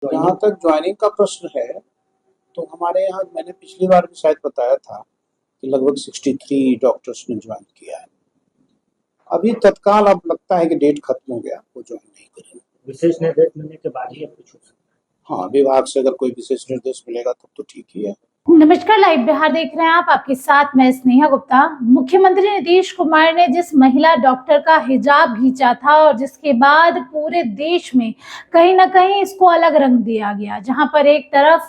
जहाँ तक ज्वाइनिंग का प्रश्न है तो हमारे यहाँ मैंने पिछली बार भी शायद बताया था कि लगभग 63 डॉक्टर्स ने ज्वाइन किया है। अभी तत्काल अब लगता है कि डेट खत्म हो गया, वो ज्वाइन नहीं करेंगे। विशेष निर्देश मिलने के बाद ही अब कुछ हो सकता है। हाँ, विभाग से अगर कोई विशेष निर्देश मिलेगा तब तो ठीक ही है। नमस्कार, लाइव बिहार देख रहे हैं आप, आपके साथ मैं स्नेहा गुप्ता। मुख्यमंत्री नीतीश कुमार ने जिस महिला डॉक्टर का हिजाब खींचा था और जिसके बाद पूरे देश में कहीं ना कहीं इसको अलग रंग दिया गया, जहां पर एक तरफ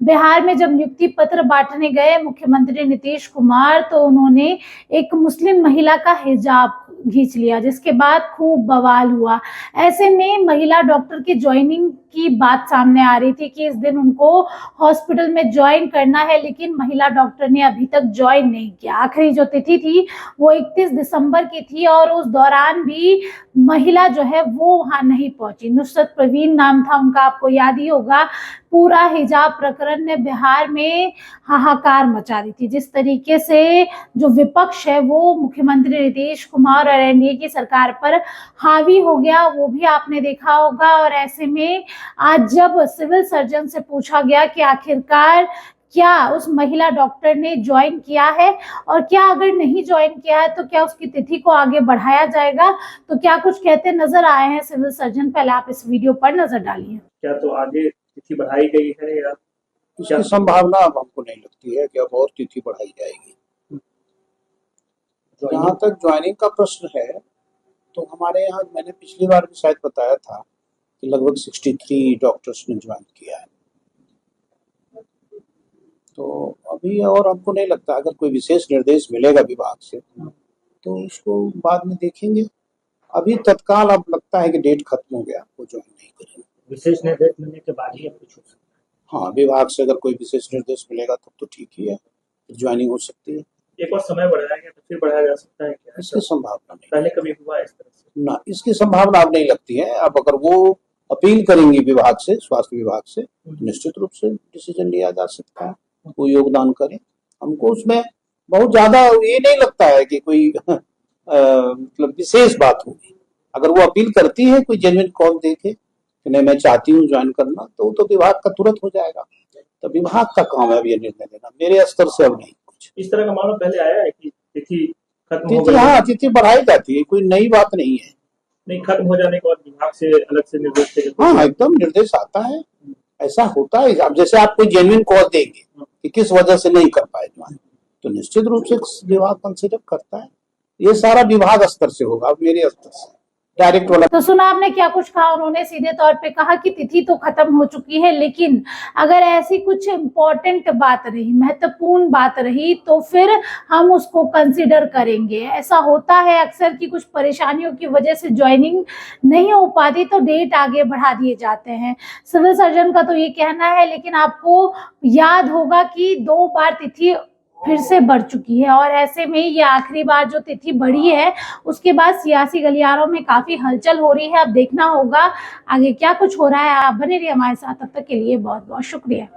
बिहार में जब नियुक्ति पत्र बांटने गए मुख्यमंत्री नीतीश कुमार तो उन्होंने एक मुस्लिम महिला का हिजाब खींच लिया, जिसके बाद खूब बवाल हुआ। ऐसे में महिला डॉक्टर की ज्वाइनिंग की बात सामने आ रही थी कि इस दिन उनको हॉस्पिटल में ज्वाइन करना है, लेकिन महिला डॉक्टर ने अभी तक ज्वाइन नहीं किया। आखिरी जो तिथि थी वो 31 दिसंबर की थी और उस दौरान भी महिला जो है वो वहां नहीं पहुंची। नुसरत प्रवीण नाम था उनका, आपको याद ही होगा। पूरा हिजाब प्रकरण ने बिहार में हाहाकार मचा दी थी। जिस तरीके से जो विपक्ष है वो मुख्यमंत्री नीतीश कुमार और एनडीए की सरकार पर हावी हो गया, वो भी आपने देखा होगा। और ऐसे में आज जब सिविल सर्जन से पूछा गया कि आखिरकार क्या उस महिला डॉक्टर ने ज्वाइन किया है और क्या अगर नहीं ज्वाइन किया है तो क्या उसकी तिथि को आगे बढ़ाया जाएगा, तो क्या कुछ कहते नजर आए हैं सिविल सर्जन, पहले आप इस वीडियो पर नजर डालिए। क्या तो आगे तिथि बढ़ाई गई है या इसकी संभावना अब हमको नहीं लगती है कि अब और तिथि बढ़ाई जाएगी। जहाँ तक ज्वाइनिंग का प्रश्न है तो हमारे यहाँ मैंने पिछली बार भी शायद बताया था कि लगभग 63 डॉक्टर्स ने ज्वाइन किया है। तो अभी और हमको नहीं लगता, अगर कोई विशेष निर्देश मिलेगा विभाग से तो उसको बाद में देखेंगे। अभी तत्काल अब लगता है कि डेट खत्म हो गया, वो ज्वाइन नहीं करेंगे। विशेष निर्देश मिलने के बाद ही अब कुछ हो सकता है। हाँ, विभाग से अगर कोई विशेष निर्देश मिलेगा तब तो ठीक ही है, ज्वाइनिंग हो सकती है। एक और समय बढ़ाया गया तो फिर बढ़ाया जा सकता है क्या? इसकी संभावना नहीं, पहले कभी हुआ इस तरह से ना, इसकी संभावना अब नहीं लगती है। अब अगर वो अपील करेंगी विभाग से, स्वास्थ्य विभाग से, तो निश्चित रूप से डिसीजन लिया जा सकता है, वो योगदान करें। हमको उसमें बहुत ज्यादा ये नहीं लगता है कि कोई मतलब विशेष बात होगी। अगर वो अपील करती है, कोई जेन्युइन कॉल देके कि नहीं मैं चाहती हूँ ज्वाइन करना, तो विभाग का तुरंत हो जाएगा। तो विभाग का काम है अब ये निर्णय लेना, मेरे स्तर से अब नहीं कुछ। इस तरह का मामला पहले आया है कि तिथि खत्म हो तिथि, हाँ, तिथि बढ़ाई जाती है, कोई नई बात नहीं है। नहीं, खत्म हो जाने के बाद विभाग से अलग से निर्देश हाँ, एकदम निर्देश आता है, ऐसा होता है। अब जैसे आप कोई जेन्युइन कॉज देंगे कि किस वजह से नहीं कर पाए ज्वाइन, तो निश्चित रूप से विभाग कंसिडर करता है। ये सारा विभाग स्तर से होगा, अब मेरे स्तर से डायरेक्ट वाला। तो सुना आपने क्या कुछ कहा। उन्होंने सीधे तौर पे कहा कि तिथि तो खत्म हो चुकी है, लेकिन अगर ऐसी कुछ इम्पोर्टेंट बात रही, महत्वपूर्ण बात रही, तो फिर हम उसको कंसीडर करेंगे। ऐसा होता है अक्सर कि कुछ परेशानियों की वजह से ज्वाइनिंग नहीं हो पाती तो डेट आगे बढ़ा दिए जाते हैं। सिविल सर्जन का तो ये कहना है, लेकिन आपको याद होगा कि 2 बार तिथि फिर से बढ़ चुकी है और ऐसे में ये आखिरी बार जो तिथि बढ़ी है उसके बाद सियासी गलियारों में काफी हलचल हो रही है। अब देखना होगा आगे क्या कुछ हो रहा है। आप बने रहिए हमारे साथ, तब तक के लिए बहुत बहुत शुक्रिया।